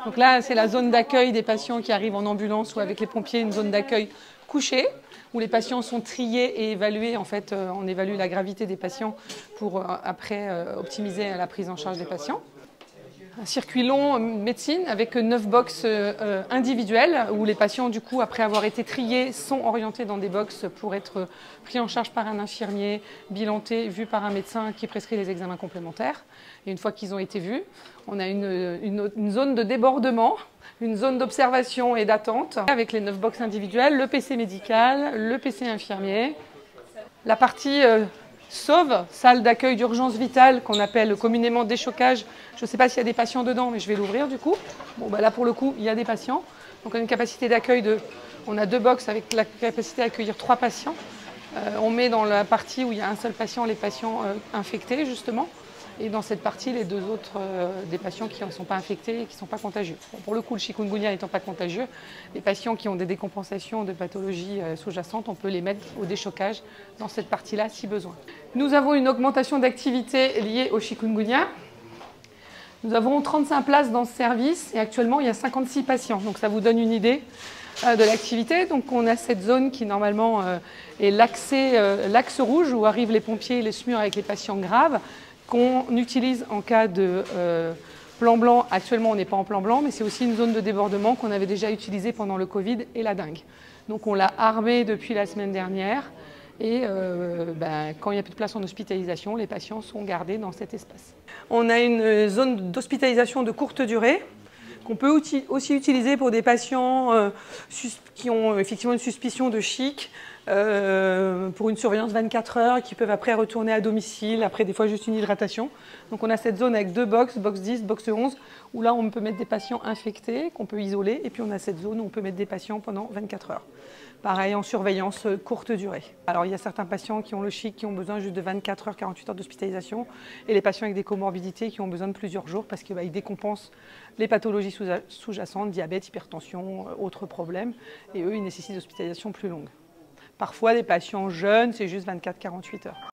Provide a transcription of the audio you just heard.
Donc là, c'est la zone d'accueil des patients qui arrivent en ambulance ou avec les pompiers, une zone d'accueil couchée, où les patients sont triés et évalués. En fait, on évalue la gravité des patients pour après optimiser la prise en charge des patients. Un circuit long médecine avec 9 box individuelles où les patients, du coup, après avoir été triés, sont orientés dans des box pour être pris en charge par un infirmier, bilantés, vus par un médecin qui prescrit les examens complémentaires. Et une fois qu'ils ont été vus, on a une zone de débordement, une zone d'observation et d'attente avec les 9 box individuelles, le PC médical, le PC infirmier, la partie SAUV, salle d'accueil d'urgence vitale, qu'on appelle communément déchocage. Je ne sais pas s'il y a des patients dedans, mais je vais l'ouvrir du coup. Bon, bah là, pour le coup, il y a des patients. Donc, on a une capacité d'accueil on a 2 box avec la capacité d'accueillir 3 patients. On met dans la partie où il y a un seul patient, les patients infectés, justement. Et dans cette partie, les 2 autres, des patients qui ne sont pas infectés et qui ne sont pas contagieux. Bon, pour le coup, le chikungunya n'étant pas contagieux, les patients qui ont des décompensations de pathologies sous-jacentes, on peut les mettre au déchocage dans cette partie-là si besoin. Nous avons une augmentation d'activité liée au chikungunya. Nous avons 35 places dans ce service et actuellement, il y a 56 patients. Donc ça vous donne une idée de l'activité. Donc on a cette zone qui normalement est l'axe rouge où arrivent les pompiers et les SMUR avec les patients graves, qu'on utilise en cas de plan blanc. Actuellement, on n'est pas en plan blanc, mais c'est aussi une zone de débordement qu'on avait déjà utilisée pendant le Covid et la dengue. Donc on l'a armée depuis la semaine dernière et quand il n'y a plus de place en hospitalisation, les patients sont gardés dans cet espace. On a une zone d'hospitalisation de courte durée qu'on peut aussi utiliser pour des patients qui ont effectivement une suspicion de chic, pour une surveillance 24 heures, qui peuvent après retourner à domicile, après des fois juste une hydratation. Donc on a cette zone avec 2 box, box 10, box 11, où là on peut mettre des patients infectés, qu'on peut isoler, et puis on a cette zone où on peut mettre des patients pendant 24 heures. Pareil, en surveillance courte durée. Alors il y a certains patients qui ont le chic, qui ont besoin juste de 24 heures, 48 heures d'hospitalisation, et les patients avec des comorbidités qui ont besoin de plusieurs jours parce qu'ils décompensent les pathologies sous-jacentes, diabète, hypertension, autres problèmes, et eux, ils nécessitent des hospitalisations plus longues. Parfois, les patients jeunes, c'est juste 24-48 heures.